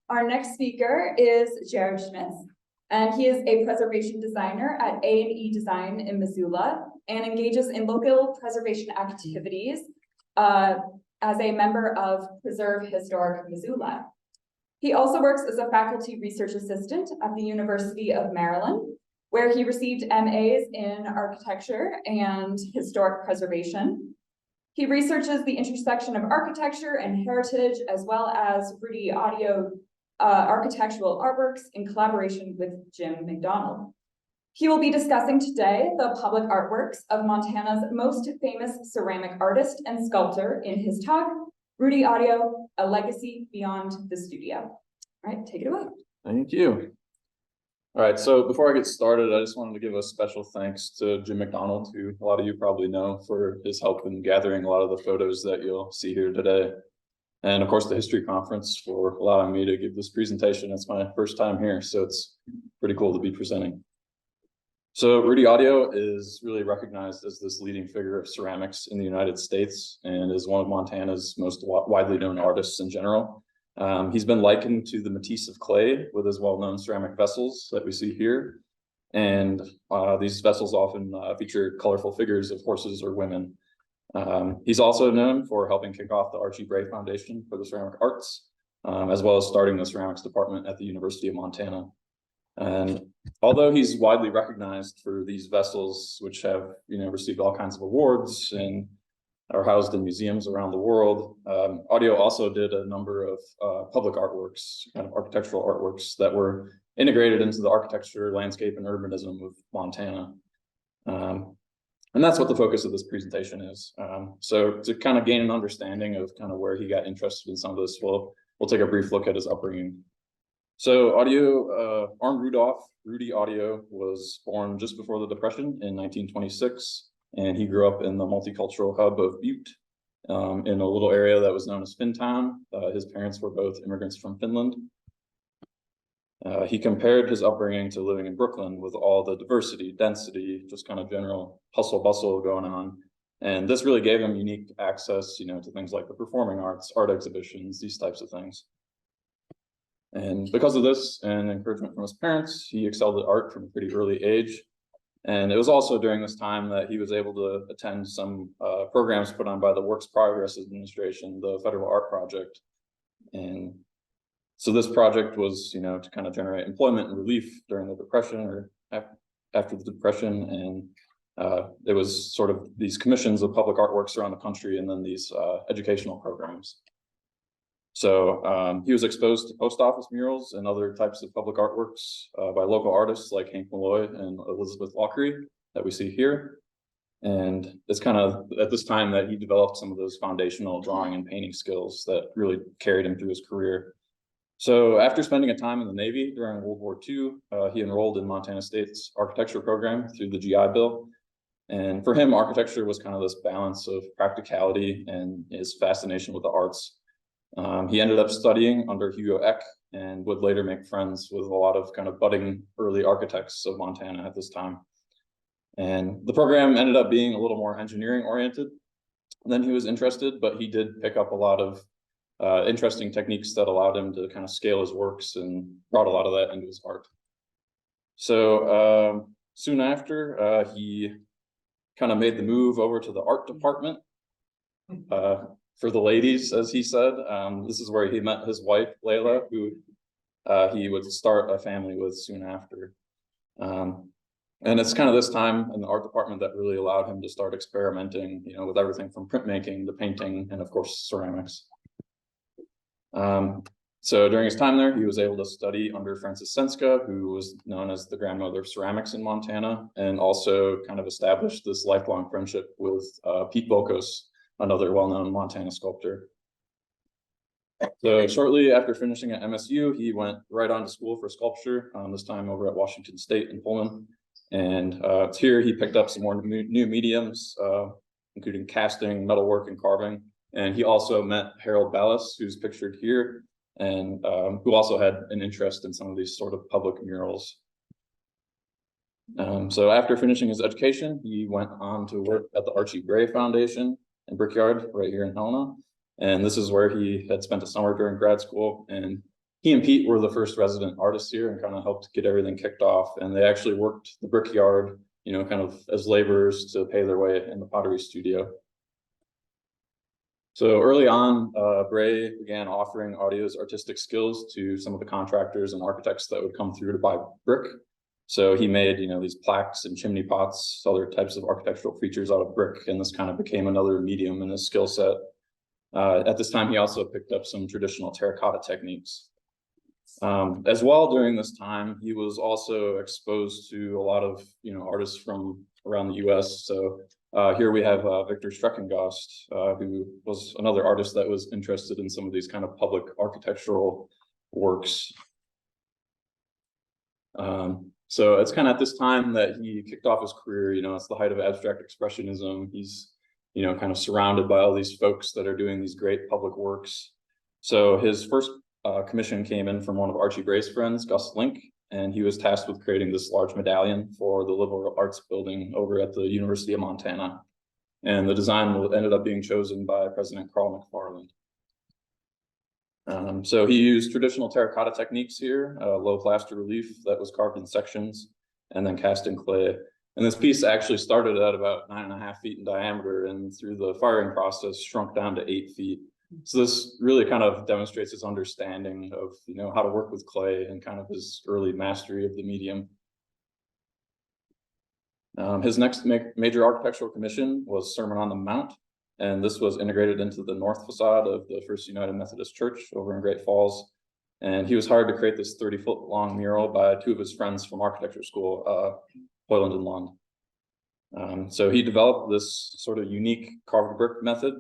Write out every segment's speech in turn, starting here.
Our next speaker is Jared Schmitz, and he is a preservation designer at A&E Design in Missoula and engages in local preservation activities as a member of Preserve Historic Missoula. He also works as a faculty research assistant at the University of Maryland, where he received MAs in architecture and historic preservation. He researches the intersection of architecture and heritage, as well as Rudy Autio architectural artworks in collaboration with Jim McDonald. He will be discussing today the public artworks of Montana's most famous ceramic artist and sculptor in his talk, Rudy Autio, A Legacy Beyond the Studio. All right, take it away. Thank you. All right, so before I get started, I just wanted to give a special thanks to Jim McDonald, who a lot of you probably know for his help in gathering a lot of the photos that you'll see here today. And of course, the History Conference for allowing me to give this presentation. It's my first time here, so it's pretty cool to be presenting. So Rudy Autio is really recognized as this leading figure of ceramics in the United States and is one of Montana's most widely known artists in general. He's been likened to the Matisse of clay with his well-known ceramic vessels that we see here. And these vessels often feature colorful figures of horses or women. He's also known for helping kick off the Archie Bray Foundation for the Ceramic Arts, as well as starting the ceramics department at the University of Montana. And although he's widely recognized for these vessels, which have received all kinds of awards and are housed in museums around the world, Autio also did a number of public artworks, kind of architectural artworks that were integrated into the architecture, landscape, and urbanism of Montana. And that's what the focus of this presentation is. So to kind of gain an understanding of kind of where he got interested in some of this, we'll take a brief look at his upbringing. So Arnold Rudolph, Rudy Autio, was born just before the Depression in 1926, and he grew up in the multicultural hub of Butte, in a little area that was known as Finntown. His parents were both immigrants from Finland. He compared his upbringing to living in Brooklyn with all the diversity, density, just kind of general hustle bustle going on. And this really gave him unique access, to things like the performing arts, art exhibitions, these types of things. And because of this and encouragement from his parents, he excelled at art from a pretty early age. And it was also during this time that he was able to attend some programs put on by the Works Progress Administration, the Federal Art Project. And so this project was, to kind of generate employment and relief during the Depression or after the Depression. And there was sort of these commissions of public artworks around the country and then these educational programs. So he was exposed to post office murals and other types of public artworks by local artists like Hank Malloy and Elizabeth Walkery that we see here. And it's kind of at this time that he developed some of those foundational drawing and painting skills that really carried him through his career. So after spending a time in the Navy during World War II, he enrolled in Montana State's architecture program through the GI Bill. And for him, architecture was kind of this balance of practicality and his fascination with the arts. He ended up studying under Hugo Eck and would later make friends with a lot of kind of budding early architects of Montana at this time. And the program ended up being a little more engineering oriented than he was interested, but he did pick up a lot of interesting techniques that allowed him to kind of scale his works and brought a lot of that into his art. So soon after, he kind of made the move over to the art department for the ladies, as he said. This is where he met his wife, Layla, who he would start a family with soon after. And it's kind of this time in the art department that really allowed him to start experimenting, with everything from printmaking to painting and of course ceramics. So during his time there, he was able to study under Frances Senska, who was known as the grandmother of ceramics in Montana, and also kind of established this lifelong friendship with Pete Bokos, another well-known Montana sculptor. So shortly after finishing at MSU, he went right on to school for sculpture, this time over at Washington State in Pullman. And here he picked up some more new mediums, including casting, metalwork, and carving. And he also met Harold Ballas, who's pictured here, and who also had an interest in some of these sort of public murals. So after finishing his education, he went on to work at the Archie Bray Foundation in Brickyard right here in Helena. And this is where he had spent a summer during grad school. And he and Pete were the first resident artists here and kind of helped get everything kicked off. And they actually worked the brickyard, kind of as laborers to pay their way in the pottery studio. So early on, Bray began offering Autio's artistic skills to some of the contractors and architects that would come through to buy brick. So he made, these plaques and chimney pots, other types of architectural features out of brick, and this kind of became another medium in his skill set. At this time, he also picked up some traditional terracotta techniques. As well, during this time, he was also exposed to a lot of, artists from around the US. So here we have Victor Streckengast, who was another artist that was interested in some of these kind of public architectural works. So it's kind of at this time that he kicked off his career. It's the height of abstract expressionism. He's, kind of surrounded by all these folks that are doing these great public works. So his first commission came in from one of Archie Bray's friends, Gus Link, and he was tasked with creating this large medallion for the liberal arts building over at the University of Montana. And the design ended up being chosen by President Carl McFarland. So he used traditional terracotta techniques here, low plaster relief that was carved in sections, and then cast in clay. And this piece actually started at about 9.5 feet in diameter, and through the firing process shrunk down to 8 feet. So this really kind of demonstrates his understanding of, how to work with clay and kind of his early mastery of the medium. His next major architectural commission was Sermon on the Mount, and this was integrated into the north facade of the First United Methodist Church over in Great Falls. And he was hired to create this 30-foot long mural by two of his friends from architecture school, Hoyland and Lund. So he developed this sort of unique carved brick method.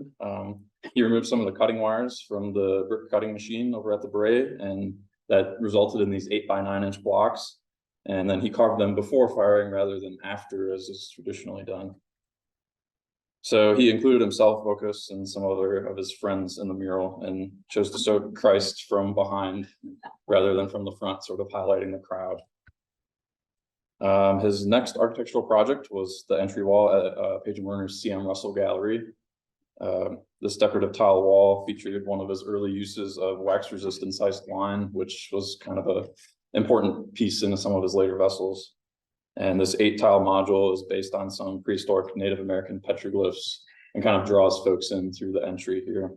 He removed some of the cutting wires from the brick cutting machine over at the Bray, and that resulted in these 8 by 9 inch blocks. And then he carved them before firing rather than after, as is traditionally done. So he included himself, Vocus, and some other of his friends in the mural, and chose to show Christ from behind rather than from the front, sort of highlighting the crowd. His next architectural project was the entry wall at Page & Werner's C.M. Russell Gallery. This decorative tile wall featured one of his early uses of wax-resistant sized line, which was kind of an important piece in some of his later vessels. And this 8-tile module is based on some prehistoric Native American petroglyphs and kind of draws folks in through the entry here.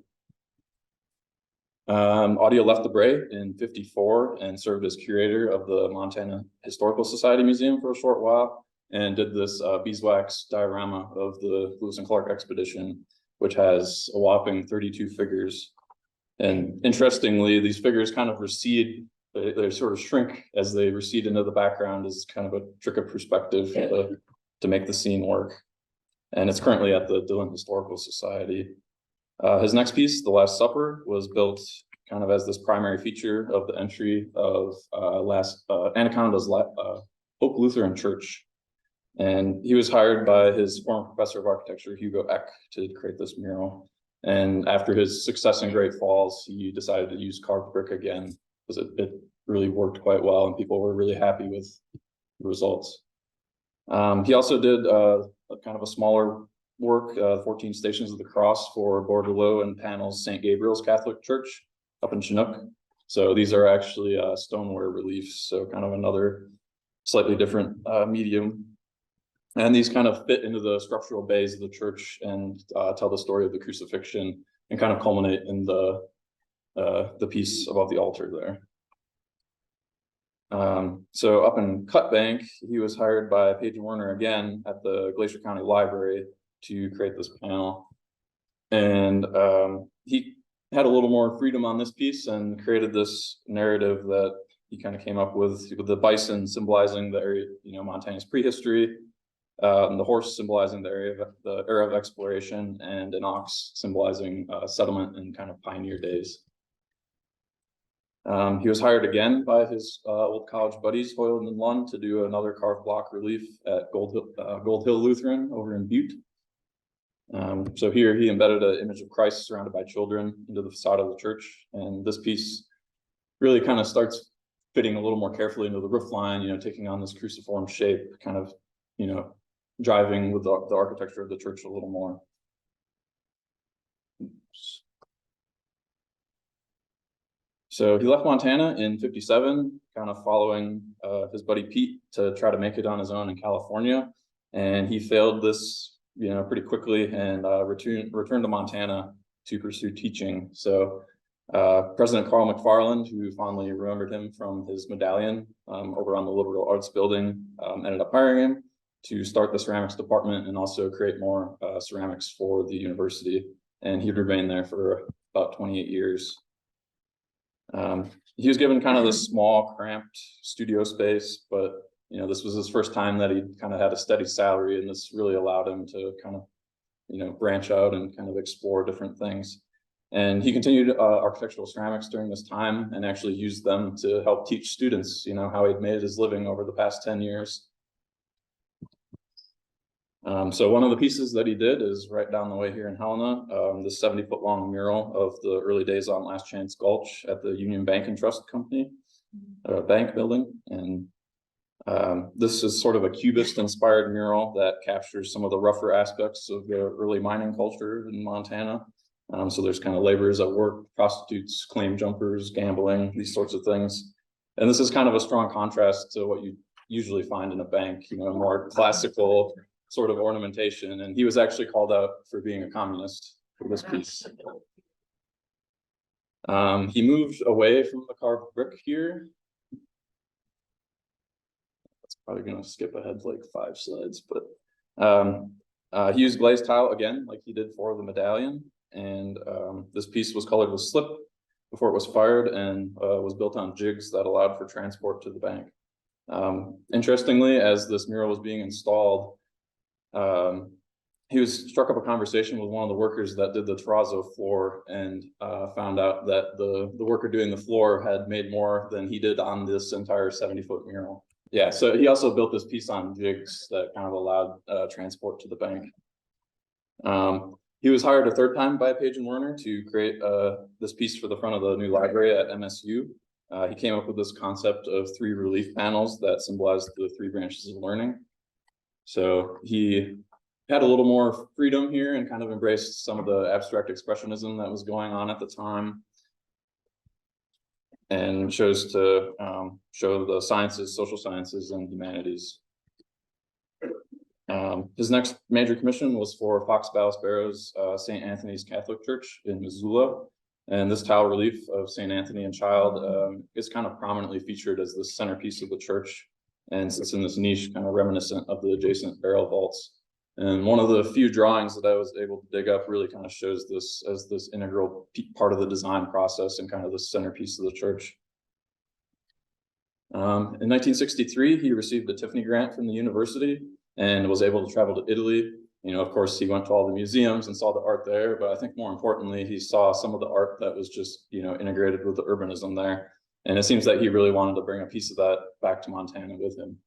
Autio left the Bray in '54 and served as curator of the Montana Historical Society Museum for a short while, and did this beeswax diorama of the Lewis and Clark expedition, which has a whopping 32 figures. And interestingly, these figures kind of recede, they sort of shrink as they recede into the background as kind of a trick of perspective to make the scene work. And it's currently at the Dillon Historical Society. His next piece, The Last Supper, was built kind of as this primary feature of the entry of Anaconda's Hope Lutheran Church. And he was hired by his former professor of architecture, Hugo Eck, to create this mural. And after his success in Great Falls, he decided to use carved brick again, because it really worked quite well and people were really happy with the results. He also did kind of a smaller work, 14 Stations of the Cross for Bordelot and Panel's St. Gabriel's Catholic Church up in Chinook. So these are actually stoneware reliefs, so kind of another slightly different medium. And these kind of fit into the structural bays of the church and tell the story of the crucifixion and kind of culminate in the piece above the altar there. So up in Cut Bank, he was hired by Page & Werner again at the Glacier County Library to create this panel. And he had a little more freedom on this piece and created this narrative that he kind of came up with the bison symbolizing the area, Montana's prehistory, the horse symbolizing the era of exploration, and an ox symbolizing settlement and kind of pioneer days. He was hired again by his old college buddies, Hoyland and Lund, to do another carved block relief at Gold Hill Lutheran over in Butte. So here he embedded an image of Christ surrounded by children into the facade of the church. And this piece really kind of starts fitting a little more carefully into the roof line, taking on this cruciform shape, kind of, driving with the architecture of the church a little more. So he left Montana in 57, kind of following his buddy Pete to try to make it on his own in California. And he failed this, pretty quickly and returned to Montana to pursue teaching. So President Carl McFarland, who fondly remembered him from his medallion over on the Liberal Arts Building, ended up hiring him to start the ceramics department and also create more ceramics for the university. And he remained there for about 28 years. He was given kind of this small, cramped studio space, but this was his first time that he kind of had a steady salary, and this really allowed him to kind of, branch out and kind of explore different things. And he continued architectural ceramics during this time and actually used them to help teach students, how he'd made his living over the past 10 years. So one of the pieces that he did is right down the way here in Helena, the 70-foot long mural of the early days on Last Chance Gulch at the Union Bank and Trust Company bank building. And this is sort of a Cubist inspired mural that captures some of the rougher aspects of the early mining culture in Montana. So there's kind of laborers at work, prostitutes, claim jumpers, gambling, these sorts of things. And this is kind of a strong contrast to what you usually find in a bank, more classical sort of ornamentation. And he was actually called out for being a communist for this piece. He moved away from the carved brick here. That's probably going to skip ahead like 5 slides, but he used glazed tile again, like he did for the medallion. And this piece was colored with slip before it was fired and was built on jigs that allowed for transport to the bank. Interestingly, as this mural was being installed, he was struck up a conversation with one of the workers that did the terrazzo floor and found out that the worker doing the floor had made more than he did on this entire 70-foot mural. Yeah, so he also built this piece on jigs that kind of allowed transport to the bank. He was hired a third time by Page and Werner to create this piece for the front of the new library at MSU. He came up with this concept of 3 relief panels that symbolized the 3 branches of learning. So he had a little more freedom here and kind of embraced some of the abstract expressionism that was going on at the time, and chose to show the sciences, social sciences, and humanities. His next major commission was for Fox Barrow's St. Anthony's Catholic Church in Missoula. And this tile relief of St. Anthony and Child is kind of prominently featured as the centerpiece of the church, and sits in this niche kind of reminiscent of the adjacent barrel vaults. And one of the few drawings that I was able to dig up really kind of shows this as this integral part of the design process and kind of the centerpiece of the church. In 1963, he received a Tiffany grant from the university and was able to travel to Italy. Of course, he went to all the museums and saw the art there, but I think more importantly, he saw some of the art that was just, integrated with the urbanism there. And it seems that he really wanted to bring a piece of that back to Montana with him.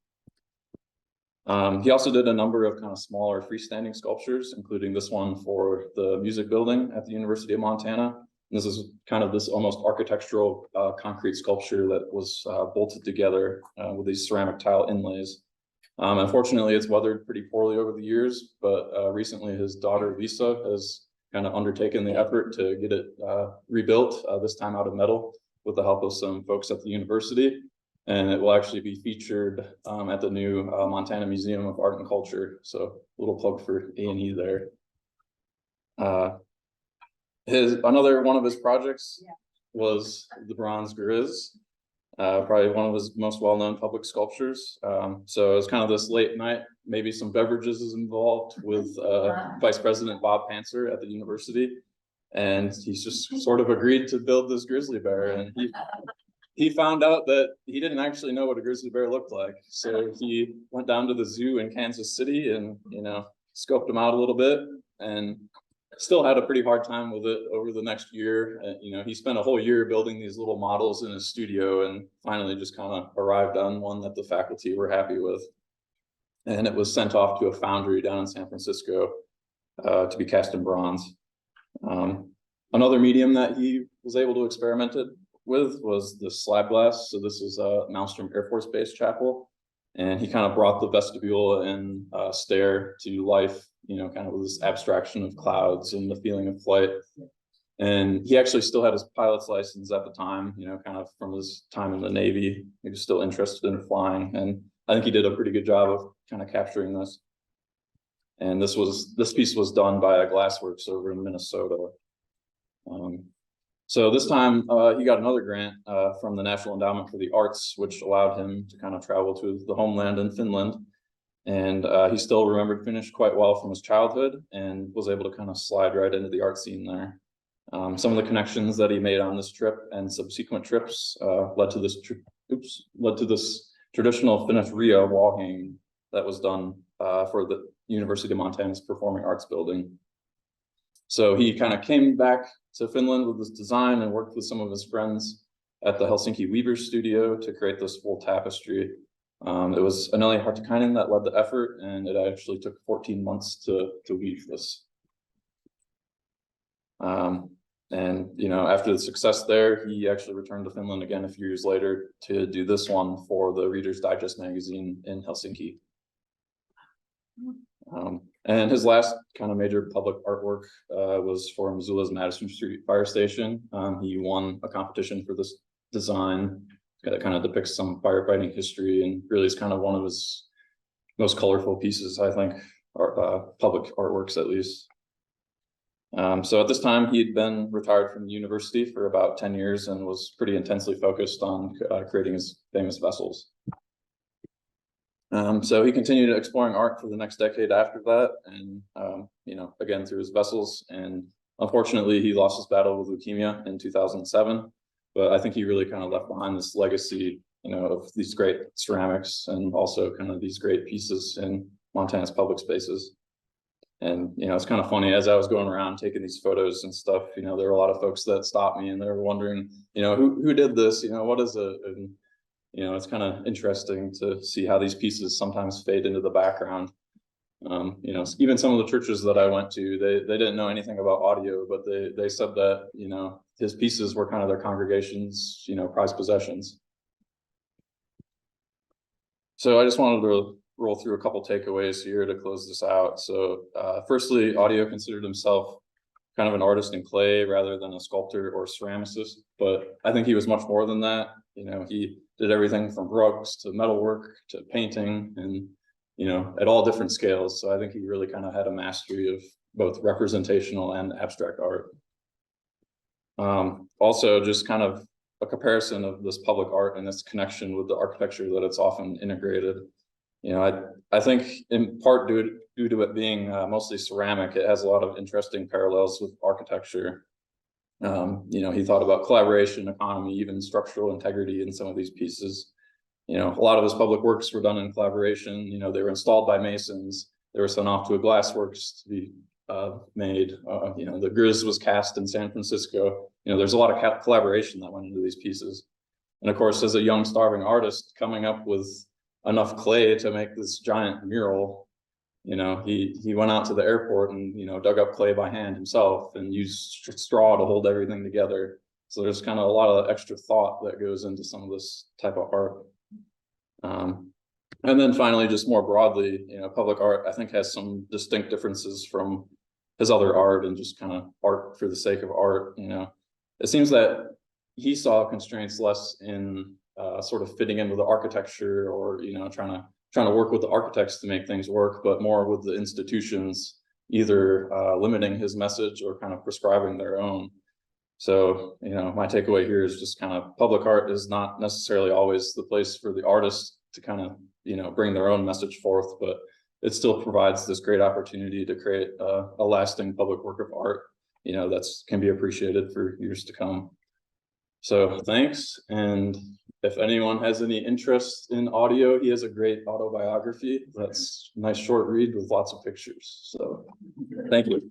He also did a number of kind of smaller freestanding sculptures, including this one for the music building at the University of Montana. And this is kind of this almost architectural concrete sculpture that was bolted together with these ceramic tile inlays. Unfortunately, it's weathered pretty poorly over the years, but recently his daughter Lisa has kind of undertaken the effort to get it rebuilt, this time out of metal, with the help of some folks at the university. And it will actually be featured at the new Montana Museum of Art and Culture. So a little plug for A&E there. Another one of his projects was the Bronze Grizz, probably one of his most well-known public sculptures. So it was kind of this late night, maybe some beverages is involved with Vice President Bob Pantzer at the university. And he's just sort of agreed to build this grizzly bear. And he found out that he didn't actually know what a grizzly bear looked like. So he went down to the zoo in Kansas City and, scoped him out a little bit, and still had a pretty hard time with it over the next year. He spent a whole year building these little models in his studio and finally just kind of arrived on one that the faculty were happy with. And it was sent off to a foundry down in San Francisco to be cast in bronze. Another medium that he was able to experiment with was the slab glass. So this is Malmstrom Air Force Base Chapel. And he kind of brought the vestibule and stair to life, kind of with this abstraction of clouds and the feeling of flight. And he actually still had his pilot's license at the time, you know, kind of from his time in the Navy. He was still interested in flying, and I think he did a pretty good job of kind of capturing this. And this piece was done by a glassworks over in Minnesota. So this time he got another grant from the National Endowment for the Arts, which allowed him to kind of travel to the homeland in Finland. And he still remembered Finnish quite well from his childhood and was able to kind of slide right into the art scene there. Some of the connections that he made on this trip and subsequent trips led to this traditional Finnish Ria wall hanging that was done for the University of Montana's Performing Arts Building. So he kind of came back to Finland with this design and worked with some of his friends at the Helsinki Weavers Studio to create this full tapestry. It was Anneli Hartikainen that led the effort, and it actually took 14 months to weave this. And you know, after the success there, he actually returned to Finland again a few years later to do this one for the Reader's Digest magazine in Helsinki. And his last kind of major public artwork was for Missoula's Madison Street Fire Station. He won a competition for this design that kind of depicts some firefighting history, and really is kind of one of his most colorful pieces, I think, or public artworks at least. So at this time, he had been retired from the university for about 10 years and was pretty intensely focused on creating his famous vessels. So he continued exploring art for the next decade after that, and you know, again through his vessels. And unfortunately, he lost his battle with leukemia in 2007. But I think he really kind of left behind this legacy, you know, of these great ceramics and also kind of these great pieces in Montana's public spaces. And you know, it's kind of funny, as I was going around taking these photos and stuff, you know, there were a lot of folks that stopped me and they were wondering, you know, who did this? You know, what is it? And you know, it's kind of interesting to see how these pieces sometimes fade into the background. You know, even some of the churches that I went to, they didn't know anything about Autio, but they said that, you know, his pieces were kind of their congregation's, you know, prized possessions. So I just wanted to roll through a couple takeaways here to close this out. So firstly, Autio considered himself kind of an artist in clay rather than a sculptor or ceramicist, but I think he was much more than that. You know, he did everything from rugs to metalwork to painting, and you know, at all different scales. So I think he really kind of had a mastery of both representational and abstract art. Also, just kind of a comparison of this public art and its connection with the architecture that it's often integrated. You know, I think in part due to it being mostly ceramic, it has a lot of interesting parallels with architecture. You know, he thought about collaboration, economy, even structural integrity in some of these pieces. You know, a lot of his public works were done in collaboration. You know, they were installed by masons. They were sent off to a glassworks to be made. You know, the Grizz was cast in San Francisco. You know, there's a lot of collaboration that went into these pieces. And of course, as a young starving artist, coming up with enough clay to make this giant mural, you know, he went out to the airport and, you know, dug up clay by hand himself and used straw to hold everything together. So there's kind of a lot of extra thought that goes into some of this type of art. And then finally, just more broadly, you know, public art, I think, has some distinct differences from his other art and just kind of art for the sake of art. You know, it seems that he saw constraints less in sort of fitting in with the architecture, or, you know, trying to work with the architects to make things work, but more with the institutions either limiting his message or kind of prescribing their own. So, you know, my takeaway here is just kind of public art is not necessarily always the place for the artist to kind of, you know, bring their own message forth, but it still provides this great opportunity to create a lasting public work of art, you know, that's can be appreciated for years to come. So thanks. And if anyone has any interest in Autio, he has a great autobiography that's a nice short read with lots of pictures. So thank you.